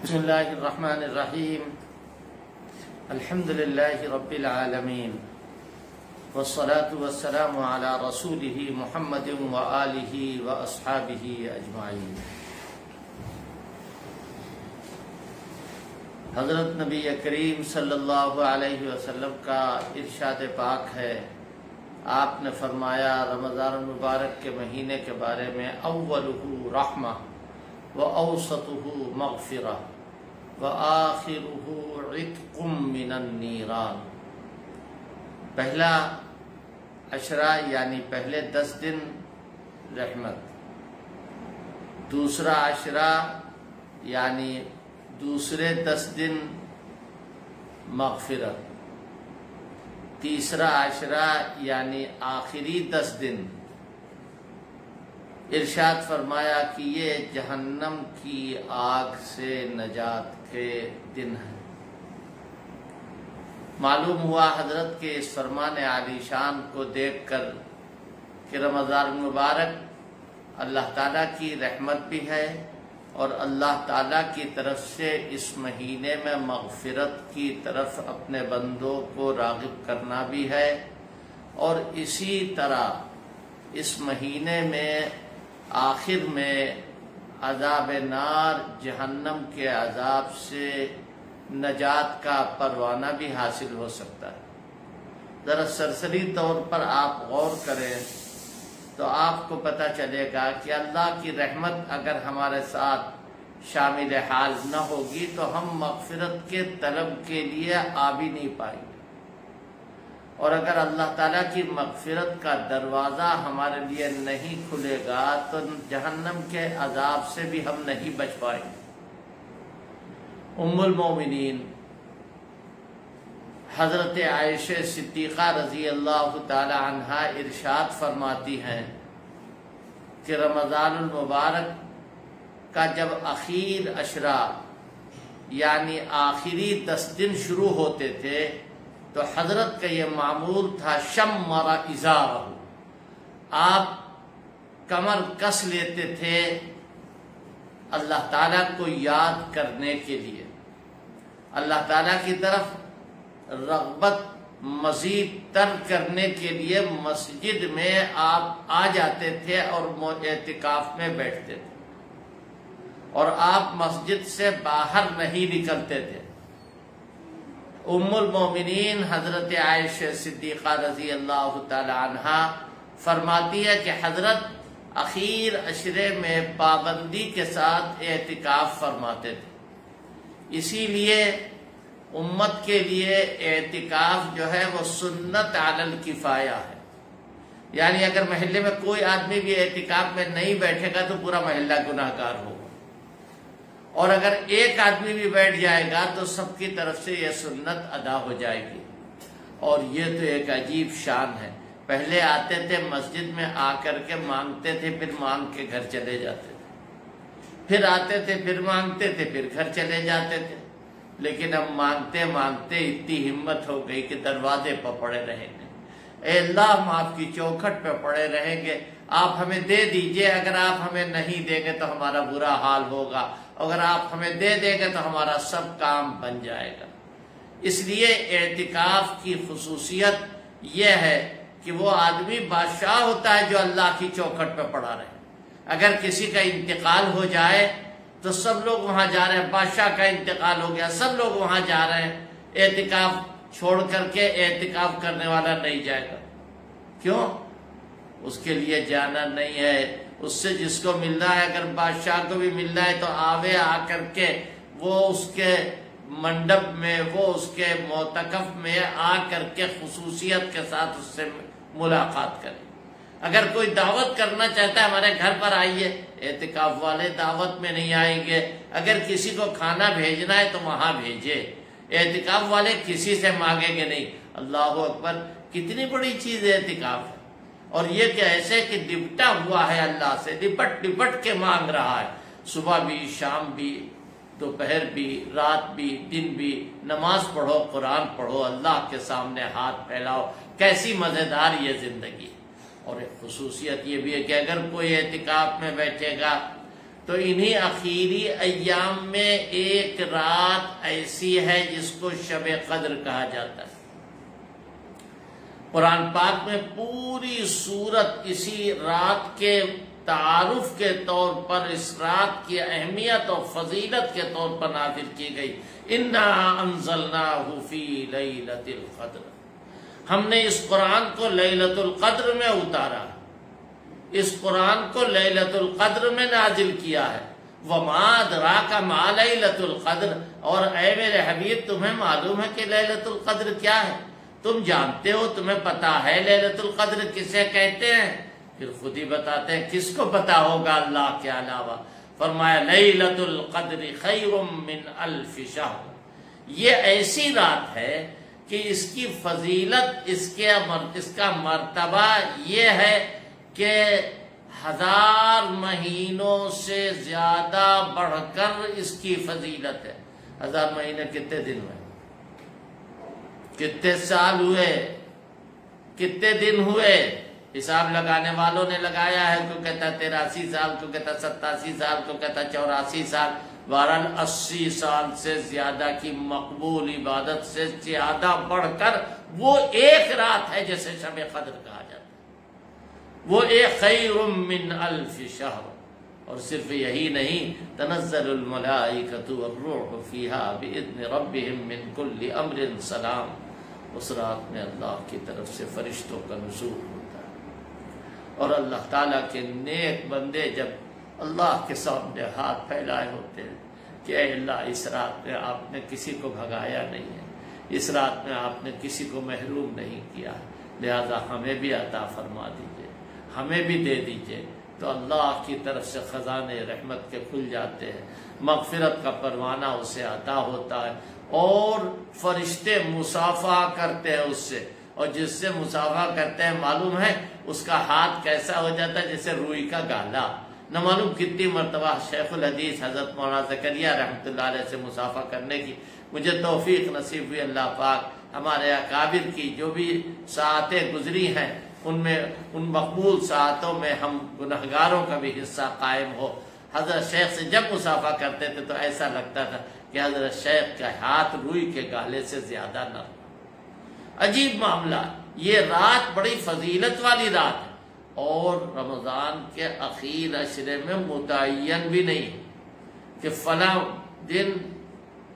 بسم اللہ الرحمن الرحیم الحمد للہ رب العالمین والصلاة والسلام علی رسولہ محمد وآلہ واصحابہ اجمعین۔ حضرت نبی کریم صلی اللہ علیہ وسلم کا ارشاد پاک ہے، آپ نے فرمایا رمضان المبارک کے مہینے کے بارے میں اولہ رحمہ وأوسطه مغفرة وآخره عتق من النیران۔ پہلا عشرہ یعنی پہلے 10 دن رحمت، دوسرا عشرہ یعنی دوسرے 10 دن مغفرت، تیسرا عشرہ یعنی آخری 10 دن۔ ارشاد فرمایا کہ یہ جہنم کی آگ سے نجات کے دن ہیں۔ معلوم ہوا حضرت کے اس فرمان عالی شان کو دیکھ کر کہ رمضان المبارک اللہ تعالیٰ کی رحمت بھی ہے اور اللہ تعالیٰ کی طرف سے اس مہینے میں مغفرت کی طرف اپنے بندوں کو راغب کرنا بھی ہے، اور اسی طرح اس مہینے میں آخر میں عذاب نار جہنم کے عذاب سے نجات کا پروانہ بھی حاصل ہو سکتا ہے۔ ذرا سرسری طور پر آپ غور کریں تو آپ کو پتہ چلے گا کہ اللہ کی رحمت اگر ہمارے ساتھ شامل حال نہ ہوگی تو ہم مغفرت کے طلب کے لیے آ بھی نہیں پائیں گے، اور اگر اللہ تعالیٰ کی مغفرت کا دروازہ ہمارے لیے نہیں کھلے گا تو جہنم کے عذاب سے بھی ہم نہیں بچ پائیں گے۔ ام المومنین حضرت عائشہ صدیقہ رضی اللہ تعالی عنہا ارشاد فرماتی ہیں کہ رمضان المبارک کا جب اخیر عشرہ یعنی آخری 10 دن شروع ہوتے تھے تو حضرت کا یہ معمول تھا شمر ازارہ، آپ کمر کس لیتے تھے اللہ تعالیٰ کو یاد کرنے کے لیے، اللہ تعالیٰ کی طرف رغبت مزید تر کرنے کے لیے مسجد میں آپ آ جاتے تھے اور اعتکاف میں بیٹھتے تھے، اور آپ مسجد سے باہر نہیں نکلتے تھے۔ ام المومنین حضرت عائشہ صدیقہ رضی اللہ تعالی عنہا فرماتی ہے کہ حضرت اخیر عشرے میں پابندی کے ساتھ اعتکاف فرماتے تھے، اسی لیے امت کے لیے اعتکاف جو ہے وہ سنت علی الکفایہ ہے، یعنی اگر محلے میں کوئی آدمی بھی اعتکاف میں نہیں بیٹھے گا تو پورا محلہ گناہگار ہوگا، اور اگر ایک آدمی بھی بیٹھ جائے گا تو سب کی طرف سے یہ سنت ادا ہو جائے گی۔ اور یہ تو ایک عجیب شان ہے، پہلے آتے تھے مسجد میں آ کر کے مانگتے تھے، پھر مانگ کے گھر چلے جاتے تھے، پھر آتے تھے پھر مانگتے تھے پھر گھر چلے جاتے تھے، لیکن اب مانگتے مانگتے اتنی ہمت ہو گئی کہ دروازے پر پڑے رہیں گے، اے اللہ ہم آپ کی چوکھٹ پہ پڑے رہیں گے، آپ ہمیں دے دیجئے، اگر آپ ہمیں نہیں دیں گے تو ہمارا برا حال ہوگا، اگر آپ ہمیں دے دیں گے تو ہمارا سب کام بن جائے گا۔ اس لیے اعتکاف کی خصوصیت یہ ہے کہ وہ آدمی بادشاہ ہوتا ہے جو اللہ کی چوکھٹ پہ پڑا رہے۔ اگر کسی کا انتقال ہو جائے تو سب لوگ وہاں جا رہے ہیں، بادشاہ کا انتقال ہو گیا سب لوگ وہاں جا رہے ہیں، اعتکاف چھوڑ کر کے اعتکاف کرنے والا نہیں جائے گا۔ کیوں؟ اس کے لیے جانا نہیں ہے، اس سے جس کو ملنا ہے، اگر بادشاہ کو بھی ملنا ہے تو آوے آ کر کے وہ اس کے منڈپ میں، وہ اس کے معتکف میں آ کر کے خصوصیت کے ساتھ اس سے ملاقات کرے۔ اگر کوئی دعوت کرنا چاہتا ہے ہمارے گھر پر آئیے، اعتکاف والے دعوت میں نہیں آئیں گے، اگر کسی کو کھانا بھیجنا ہے تو وہاں بھیجے، اعتکاف والے کسی سے مانگیں گے نہیں۔ اللہ اکبر، کتنی بڑی چیز اعتکاف ہے، اور یہ کہ ایسے کہ لپٹا ہوا ہے اللہ سے، لپٹ لپٹ کے مانگ رہا ہے، صبح بھی شام بھی دوپہر بھی رات بھی دن بھی، نماز پڑھو قرآن پڑھو، اللہ کے سامنے ہاتھ پھیلاؤ، کیسی مزیدار یہ زندگی۔ اور ایک خصوصیت یہ بھی ہے کہ اگر کوئی اعتکاف میں بیٹھے گا تو انہی آخری ایام میں ایک رات ایسی ہے جس کو شب قدر کہا جاتا ہے۔ قرآن پاک میں پوری سورت اسی رات کے تعارف کے طور پر اس رات کی اہمیت اور فضیلت کے طور پر نازل کی گئی۔ اِنَّا أَنزَلْنَاهُ فِي لَيْلَةِ الْقَدْرِ، ہم نے اس قرآن کو لیلۃ القدر میں اتارا، اس قرآن کو لیلۃ القدر میں نازل کیا ہے۔ وَمَا أَدْرَاكَ مَا لَيْلَةُ الْقَدْرِ، اور اے میرے حبیب تمہیں معلوم ہے کہ لیلۃ القدر کیا ہے؟ تم جانتے ہو، تمہیں پتا ہے لیلۃ القدر کسے کہتے ہیں؟ پھر خود ہی بتاتے ہیں کس کو پتا ہوگا اللہ کے علاوہ۔ فرمایا لیلۃ القدر خیر من الف شہر، یہ ایسی رات ہے کہ اس کی فضیلت، اس کا مرتبہ یہ ہے کہ 1000 مہینوں سے زیادہ بڑھ کر اس کی فضیلت ہے۔ 1000 مہینے کتنے دن ہوئے؟ کتنے سال ہوئے؟ کتنے دن ہوئے؟ حساب لگانے والوں نے لگایا ہے، کوئی کہتا 83 سال، کوئی کہتا 87 سال، کوئی کہتا 84 سال، بہرحال 80 سال سے زیادہ کی مقبول عبادت سے زیادہ بڑھ کر وہ ایک رات ہے جسے شب قدر کہا جاتا ہے، وہ ایک خیر من الف شہر۔ اور صرف یہی نہیں، تنزل الملائکۃ والروح فیہا باذن ربہم من کل امر سلام، اس رات میں اللہ کی طرف سے فرشتوں کا نزول ہوتا ہے، اور اللہ تعالیٰ کے نیک بندے جب اللہ کے سامنے ہاتھ پھیلائے ہوتے ہیں کہ اے اللہ اس رات میں آپ نے کسی کو بھگایا نہیں ہے، اس رات میں آپ نے کسی کو محروم نہیں کیا، لہذا ہمیں بھی عطا فرما دیجئے، ہمیں بھی دے دیجئے، تو اللہ کی طرف سے خزانے رحمت کے کھل جاتے ہیں، مغفرت کا پروانہ اسے عطا ہوتا ہے، اور فرشتے مصافحہ کرتے ہیں اس سے، اور جس سے مصافحہ کرتے ہیں معلوم ہے اس کا ہاتھ کیسا ہو جاتا ہے جیسے روئی کا گالا۔ نہ معلوم کتنی مرتبہ شیخ الحدیث حضرت مولانا زکریا رحمۃ اللہ علیہ سے مصافحہ کرنے کی مجھے توفیق نصیب ہوئی۔ اللہ پاک ہمارے اکابر کی جو بھی ساعتیں گزری ہیں ان میں، ان مقبول ساعتوں میں ہم گنہگاروں کا بھی حصہ قائم ہو۔ حضرت شیخ سے جب مصافحہ کرتے تھے تو ایسا لگتا تھا کہ حضرت شیخ کا ہاتھ روئی کے گالے سے زیادہ نرم۔ عجیب معاملہ، یہ رات بڑی فضیلت والی رات ہے، اور رمضان کے اخیر عشرے میں متعین بھی نہیں کہ فلاں دن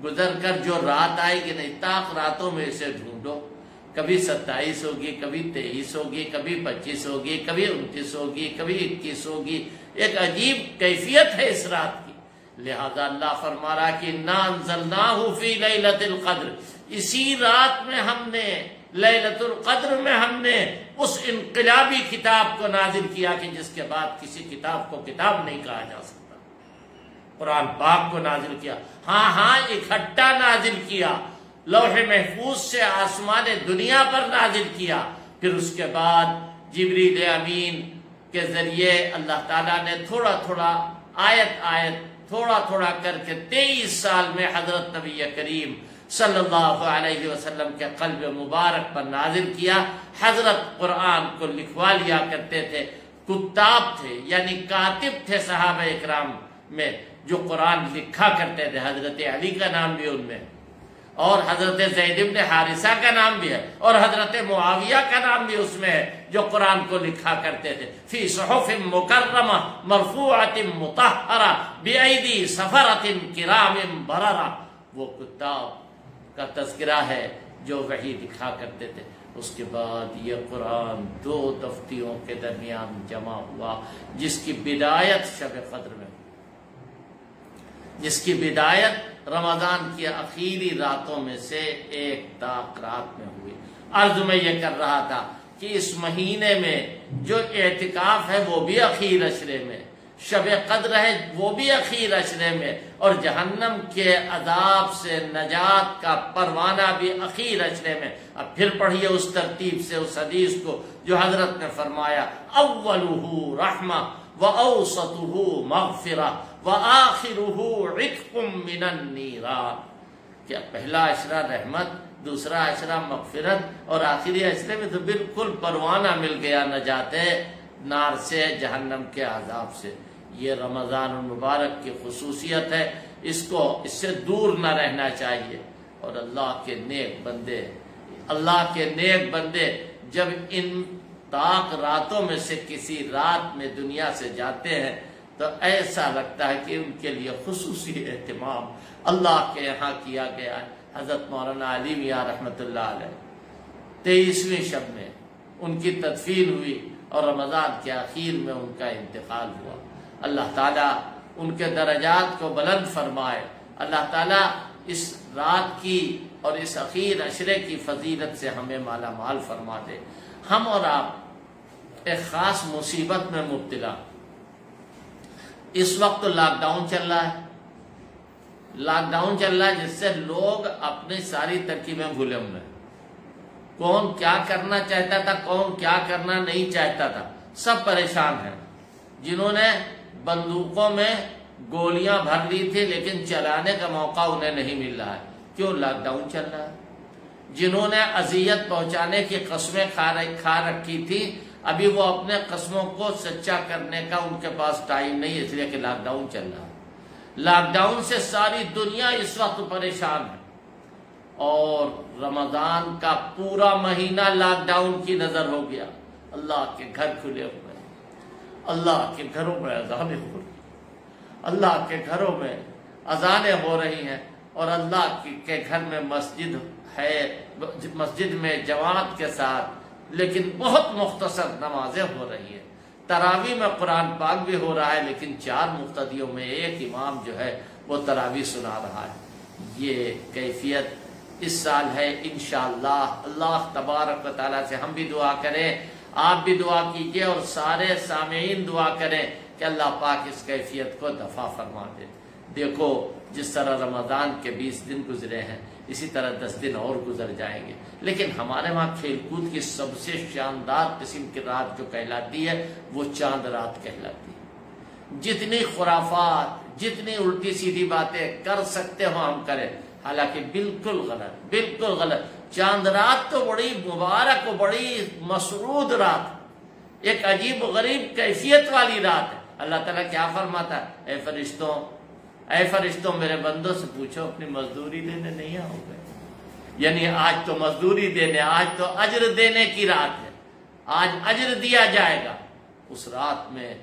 گزر کر جو رات آئے گی، نہیں، طاق راتوں میں اسے ڈھونڈو، کبھی 27 ہوگی، کبھی 23 ہوگی، کبھی 25 ہوگی، کبھی 29 ہوگی، کبھی 21 ہوگی، ایک عجیب کیفیت ہے اس رات کی۔ لہذا اللہ فرما رہا کہ اِنَّا أَنزَلْنَاهُ فِي لَيْلَةِ الْقَدْرِ، اسی رات میں ہم نے، لیلۃ القدر میں ہم نے اس انقلابی کتاب کو نازل کیا کہ جس کے بعد کسی کتاب کو کتاب نہیں کہا جا سکتا، قرآن پاک کو نازل کیا۔ ہاں اکٹھا نازل کیا، لوح محفوظ سے آسمان دنیا پر نازل کیا، پھر اس کے بعد جبریل امین کے ذریعے اللہ تعالیٰ نے تھوڑا تھوڑا آیت تھوڑا کر کے 23 سال میں حضرت نبی کریم صلی اللہ علیہ وسلم کے قلب مبارک پر نازل کیا۔ حضرت قرآن کو لکھوا لیا کرتے تھے، کتاب تھے یعنی کاتب تھے صحابہ اکرام میں جو قرآن لکھا کرتے تھے، حضرت علی کا نام بھی ان میں، اور حضرت زید بن حارثہ کا نام بھی ہے، اور حضرت معاویہ کا نام بھی اس میں ہے جو قرآن کو لکھا کرتے تھے۔ فی صحف مکرمہ مرفوعۃ مطہرہ بأیدی سفرۃ کرام بررہ، وہ کتاب کا تذکرہ ہے جو وحی لکھا کرتے تھے۔ اس کے بعد یہ قرآن 2 تفتیوں کے درمیان جمع ہوا، جس کی بدایت شب قدر میں، جس کی بدایت رمضان کی اخیری راتوں میں سے ایک طاق رات میں ہوئی۔ عرض میں یہ کر رہا تھا کہ اس مہینے میں جو اعتکاف ہے وہ بھی اخیر عشرے میں، شب قدر ہے وہ بھی اخیر عشرے میں، اور جہنم کے عذاب سے نجات کا پروانہ بھی اخیر عشرے میں۔ اب پھر پڑھیے اس ترتیب سے اس حدیث کو جو حضرت نے فرمایا، اولہ رحمہ وأوسطه مغفرہ وآخرہ عتق من النیران، کہ پہلا عشرہ رحمت، دوسرا عشرہ مغفرت، اور آخری عشرے میں تو بالکل پروانہ مل گیا نجات نار سے، جہنم کے عذاب سے۔ یہ رمضان المبارک کی خصوصیت ہے، اس سے دور نہ رہنا چاہیے۔ اور اللہ کے نیک بندے جب ان طاق راتوں میں سے کسی رات میں دنیا سے جاتے ہیں تو ایسا لگتا ہے کہ ان کے لیے خصوصی اہتمام اللہ کے یہاں کیا گیا ہے۔ حضرت مولانا علی میاں رحمۃ اللہ علیہ 23ویں شب میں ان کی تدفین ہوئی اور رمضان کے آخر میں ان کا انتقال ہوا۔ اللہ تعالیٰ ان کے درجات کو بلند فرمائے، اللہ تعالیٰ اس رات کی اور اس اخیر عشرے کی فضیلت سے ہمیں مالا مال فرما دے۔ ہم اور آپ ایک خاص مصیبت میں مبتلا، اس وقت لاک ڈاؤن چل رہا ہے، جس سے لوگ اپنی ساری ترکیبیں بھولے ہوئے ہیں۔ کون کیا کرنا چاہتا تھا، کون کیا کرنا نہیں چاہتا تھا، سب پریشان ہیں۔ جنہوں نے بندوقوں میں گولیاں بھر لی تھی لیکن چلانے کا موقع انہیں نہیں مل رہا ہے، کیوں؟ لاک ڈاؤن چل رہا ہے۔ جنہوں نے اذیت پہنچانے کی قسمیں کھا رکھی تھی، ابھی وہ اپنے قسموں کو سچا کرنے کا ان کے پاس ٹائم نہیں، اس لیے کہ لاک ڈاؤن چل رہا ہے۔ لاک ڈاؤن سے ساری دنیا اس وقت پریشان ہے، اور رمضان کا پورا مہینہ لاک ڈاؤن کی نظر ہو گیا۔ اللہ کے گھر کھلے ہوئے ہیں، اللہ کے گھروں میں اذانیں ہو رہی ہیں، اللہ کے گھروں میں اذانیں ہو رہی ہیں، اور اللہ کے گھر میں مسجد ہے، مسجد میں جماعت کے ساتھ لیکن بہت مختصر نمازیں ہو رہی ہیں۔ تراویح میں قرآن پاک بھی ہو رہا ہے، لیکن 4 مقتدیوں میں ایک امام جو ہے وہ تراویح سنا رہا ہے۔ یہ کیفیت اس سال ہے انشاءاللہ۔ اللہ تبارک و تعالیٰ سے ہم بھی دعا کریں، آپ بھی دعا کیجئے، اور سارے سامعین دعا کریں کہ اللہ پاک اس کیفیت کو دفع فرما دے۔ دیکھو جس طرح رمضان کے 20 دن گزرے ہیں، اسی طرح 10 دن اور گزر جائیں گے، لیکن ہمارے وہاں کھیل کود کی سب سے شاندار قسم کی رات جو کہلاتی ہے وہ چاند رات کہلاتی ہے۔ جتنی خرافات، جتنی الٹی سیدھی باتیں کر سکتے ہو ہم کریں، حالانکہ بالکل غلط۔ چاند رات تو بڑی مبارک و بڑی مسعود رات، ایک عجیب و غریب کیفیت والی رات ہے۔ اللہ تعالیٰ کیا فرماتا ہے؟ اے فرشتوں میرے بندوں سے پوچھو اپنی مزدوری دینے نہیں آؤ گے؟ یعنی آج تو مزدوری دینے، آج تو اجر دینے کی رات ہے، آج اجر دیا جائے گا۔ اس رات میں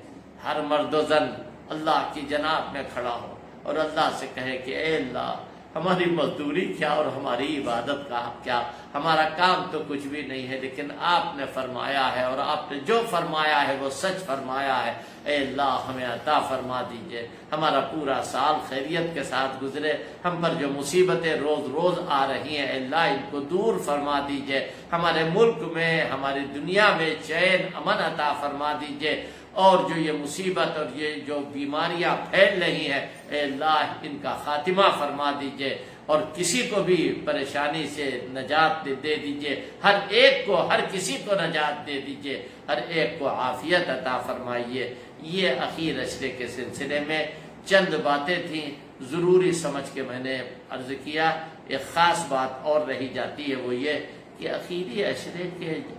ہر مرد و زن اللہ کی جناب میں کھڑا ہو اور اللہ سے کہے کہ اے اللہ، ہماری مزدوری کیا اور ہماری عبادت کا کیا، ہمارا کام تو کچھ بھی نہیں ہے، لیکن آپ نے فرمایا ہے اور آپ نے جو فرمایا ہے وہ سچ فرمایا ہے۔ اے اللہ ہمیں عطا فرما دیجئے، ہمارا پورا سال خیریت کے ساتھ گزرے، ہم پر جو مصیبتیں روز روز آ رہی ہیں اے اللہ ان کو دور فرما دیجئے، ہمارے ملک میں، ہماری دنیا میں چین امن عطا فرما دیجئے، اور جو یہ مصیبت اور یہ جو بیماریاں پھیل رہی ہیں اے اللہ ان کا خاتمہ فرما دیجئے، اور کسی کو بھی پریشانی سے نجات دے دیجئے، ہر ایک کو، ہر کسی کو نجات دے دیجئے، ہر ایک کو عافیت عطا فرمائیے۔ یہ اخیر عشرے کے سلسلے میں چند باتیں تھیں، ضروری سمجھ کے میں نے عرض کیا۔ ایک خاص بات اور رہی جاتی ہے، وہ یہ کہ اخیری عشرے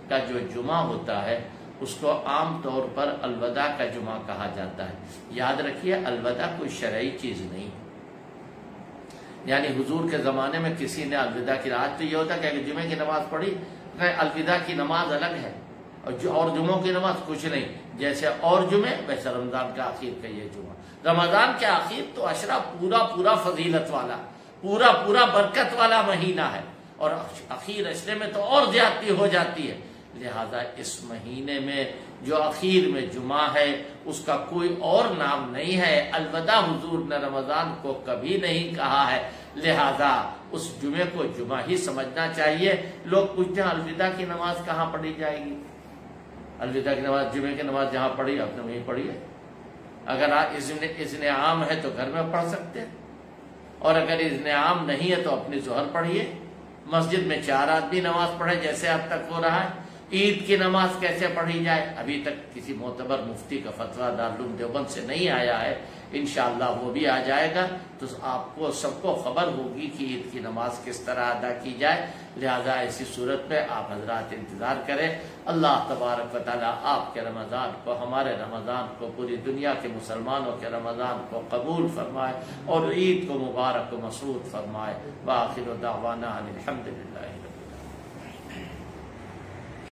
کا جو جمعہ ہوتا ہے اس کو عام طور پر الوداع کا جمعہ کہا جاتا ہے۔ یاد رکھیے الوداع کوئی شرعی چیز نہیں، یعنی حضور کے زمانے میں کسی نے الوداع کی، آج تو یہ ہوتا ہے کہ اگر جمعے کی نماز پڑھی الوداع کی نماز الگ ہے، اور جمعوں کی نماز کچھ نہیں، جیسے اور جمعے ویسے رمضان کا آخر کا یہ جمعہ۔ رمضان کے آخر تو عشرہ پورا فضیلت والا، پورا برکت والا مہینہ ہے، اور اخیر عشرے میں تو اور زیادتی ہو جاتی ہے۔ لہذا اس مہینے میں جو اخیر میں جمعہ ہے اس کا کوئی اور نام نہیں ہے، الوداع حضور نے رمضان کو کبھی نہیں کہا ہے، لہذا اس جمعے کو جمعہ ہی سمجھنا چاہیے۔ لوگ پوچھتے ہیں الوداع کی نماز کہاں پڑھی جائے گی؟ الوداع کی نماز، جمعے کی نماز جہاں پڑھی آپ نے وہیں پڑھی ہے۔ اگر اذن عام ہے تو گھر میں پڑھ سکتے ہیں، اور اگر اذن عام نہیں ہے تو اپنی ظہر پڑھیے، مسجد میں 4 آدمی نماز پڑھے جیسے اب تک ہو رہا ہے۔ عید کی نماز کیسے پڑھی جائے؟ ابھی تک کسی معتبر مفتی کا فتویٰ دارالعلوم دیوبند سے نہیں آیا ہے۔ انشاءاللہ وہ بھی آ جائے گا، تو آپ کو سب کو خبر ہوگی کہ عید کی نماز کس طرح ادا کی جائے، لہذا ایسی صورت میں آپ حضرات انتظار کریں۔ اللہ تبارک و تعالی آپ کے رمضان کو، ہمارے رمضان کو، پوری دنیا کے مسلمانوں کے رمضان کو قبول فرمائے اور عید کو مبارک و مسعود فرمائے۔ وآخر دعوانا ان الحمد للہ۔